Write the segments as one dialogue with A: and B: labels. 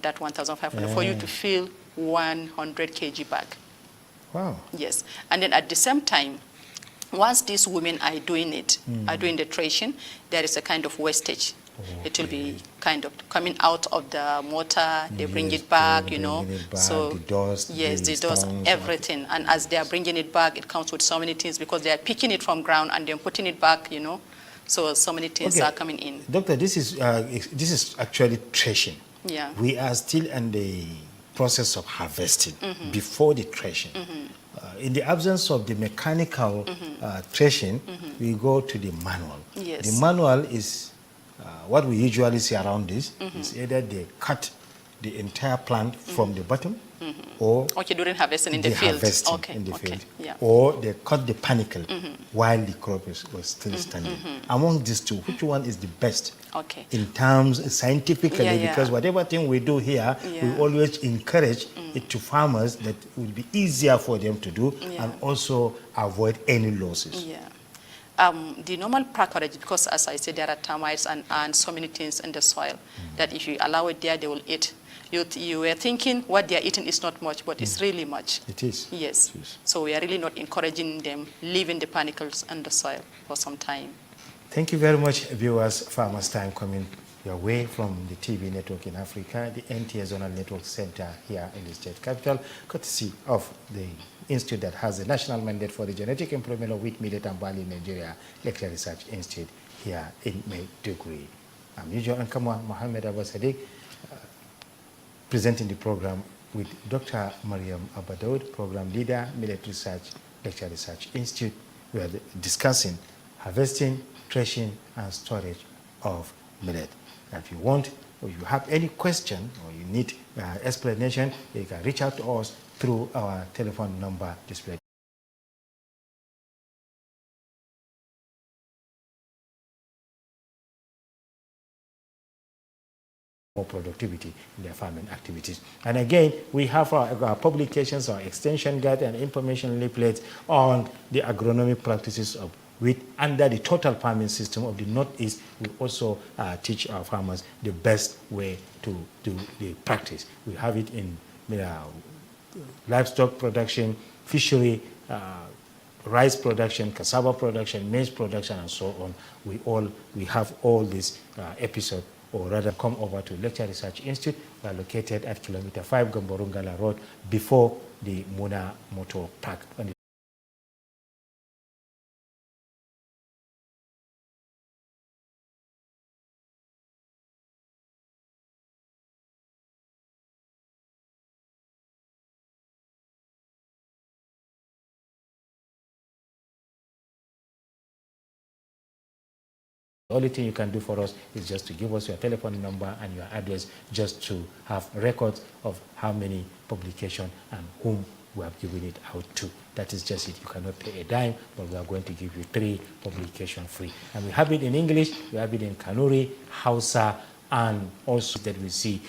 A: that 1,500 for you to fill 100 kg bag.
B: Wow.
A: Yes. And then at the same time, once these women are doing it, are doing the threshing, there is a kind of wastage. Okay. It will be kind of coming out of the mortar, they bring it back, you know. So
B: the dust,
A: yes, the dust, everything. And as they are bringing it back, it comes with so many things because they are picking it from ground and then putting it back, you know. So many things are coming in.
B: Doctor, this is actually threshing.
A: Yeah.
B: We are still in the process of harvesting before the threshing. In the absence of the mechanical threshing, we go to the manual.
A: Yes.
B: The manual is what we usually see around this is either they cut the entire plant from the bottom or
A: during harvesting in the field.
B: Field. Yeah. Or they cut the panicle while the crop was still standing. Among these two, which one is the best in terms scientifically? Because whatever thing we do here, we always encourage it to farmers that it will be easier for them to do and also avoid any losses.
A: The normal practice, because as I said, there are termites and so many things in the soil that if you allow it there, they will eat. You were thinking what they are eating is not much, but it's really much.
B: It is.
A: Yes.
B: It is.
A: So we are really not encouraging them leaving the panicles in the soil for some time.
B: Thank you very much, viewers. Farmers Time coming your way from the TV network in Africa, the NTA Zonal Network Center here in the state capital, courtesy of the institute that has the national mandate for the genetic improvement of wheat, millet, and barley in Nigeria, Lecture Research Institute here in Maiduguri. I'm usual Ankamwa Mohammed Abbasadiq, presenting the program with Dr. Mariam Abadoud, program leader, Millet Research, Lecture Research Institute. We are discussing harvesting, threshing, and storage of millet. And if you want or you have any question or you need explanation, you can reach out to us through our telephone number displayed. More productivity in their farming activities. And again, we have our publications, our extension guide and information leaflets on the agronomic practices of wheat under the total farming system of the Northeast. We also teach our farmers the best way to do the practice. We have it in livestock production, fishery, rice production, cassava production, maize production, and so on. We have all these episodes, or rather come over to Lecture Research Institute. We are located at kilometer 5 Gamborungala Road before the Muna Motor Park. The only thing you can do for us is just to give us your telephone number and your address, just to have records of how many publications and whom we have given it out to. That is just it. You cannot pay a dime, but we are going to give you 3 publications free. And we have it in English, we have it in Kanuri, Hausa, and also that we see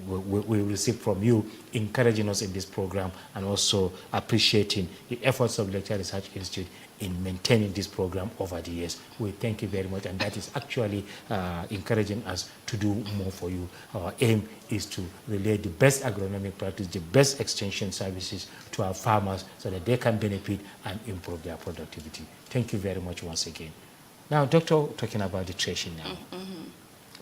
B: we receive from you, encouraging us in this program and also appreciating the efforts of Lecture Research Institute in maintaining this program over the years. We thank you very much, and that is actually encouraging us to do more for you. Our aim is to relay the best agronomic practice, the best extension services to our farmers so that they can benefit and improve their productivity. Thank you very much once again. Now, Doctor, talking about the threshing now.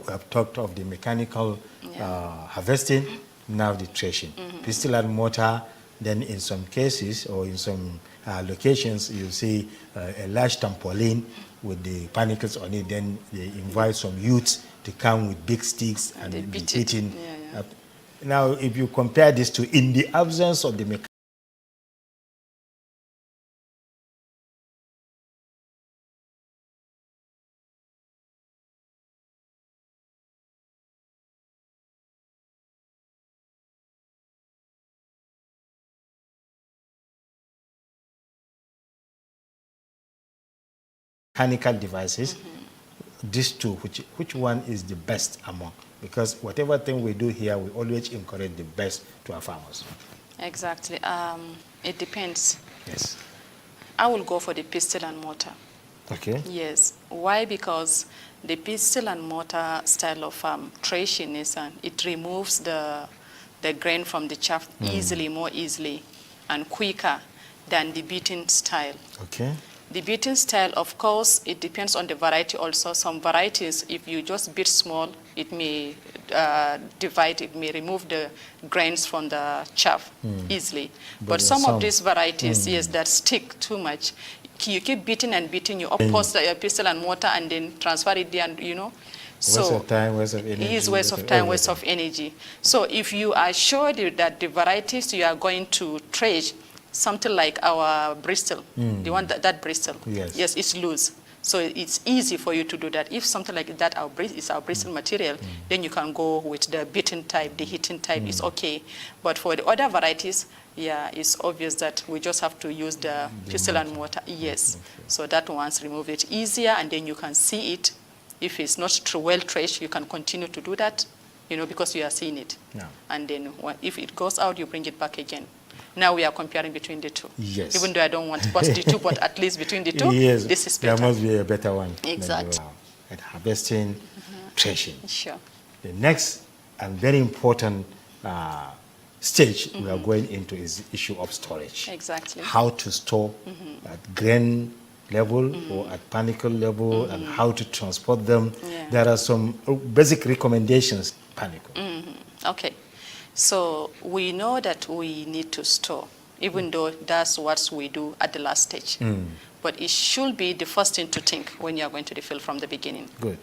B: We have talked of the mechanical harvesting, now the threshing. Pistol and mortar, then in some cases or in some locations, you see a large trampoline with the panicles on it. Then they invite some youths to come with big sticks and be hitting. Now, if you compare this to in the absence of the mechanical devices, these two, which one is the best among? Because whatever thing we do here, we always encourage the best to our farmers.
A: Exactly. It depends.
B: Yes.
A: I will go for the pestle and mortar.
B: Okay.
A: Yes. Why? Because the pestle and mortar style of threshing is it removes the grain from the chaff easily, more easily, and quicker than the beating style.
B: Okay.
A: The beating style, of course, it depends on the variety also. Some varieties, if you just beat small, it may divide, it may remove the grains from the chaff easily. But some of these varieties, yes, that stick too much. You keep beating and beating, you oppose the pestle and mortar and then transfer it there, and, you know. So
B: waste of time, waste of energy.
A: it is waste of time, waste of energy. So if you are sure that the varieties you are going to thresh, something like our Bristol, the one that Bristol, yes, it's loose. So it's easy for you to do that. If something like that is our Bristol material, then you can go with the beaten type, the heating type is okay. But for the other varieties, yeah, it's obvious that we just have to use the pestle and mortar. Yes. Okay. So that once remove it easier, and then you can see it. If it's not well threshed, you can continue to do that, you know, because you are seeing it. Yeah. And then if it goes out, you bring it back again. Now we are comparing between the two.
B: Yes.
A: Even though I don't want to bust the two, but at least between the two,
B: yes,
A: this is better.
B: There must be a better one.
A: Exactly.
B: At harvesting, threshing.
A: Sure.
B: The next and very important stage we are going into is the issue of storage.
A: Exactly.
B: How to store at grain level or at panicle level, and how to transport them. Yeah. There are some basic recommendations, panicle.
A: Okay. So we know that we need to store, even though that's what we do at the last stage. But it should be the first thing to think when you are going to the field from the beginning.
B: Good.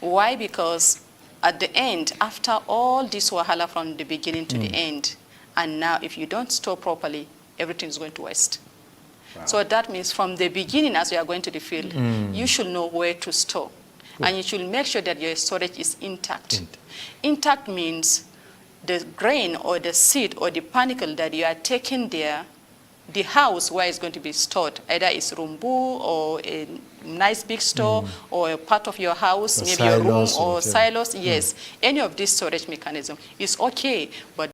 A: Why? Because at the end, after all this wahala from the beginning to the end, and now if you don't store properly, everything is going to waste. Wow. So that means from the beginning, as you are going to the field, you should know where to store. Good. And you should make sure that your storage is intact. Intact means the grain or the seed or the panicle that you are taking there, the house where it's going to be stored, either it's rumbu or a nice big store or a part of your house, maybe a room or silos, yes. Any of this storage mechanism is okay, but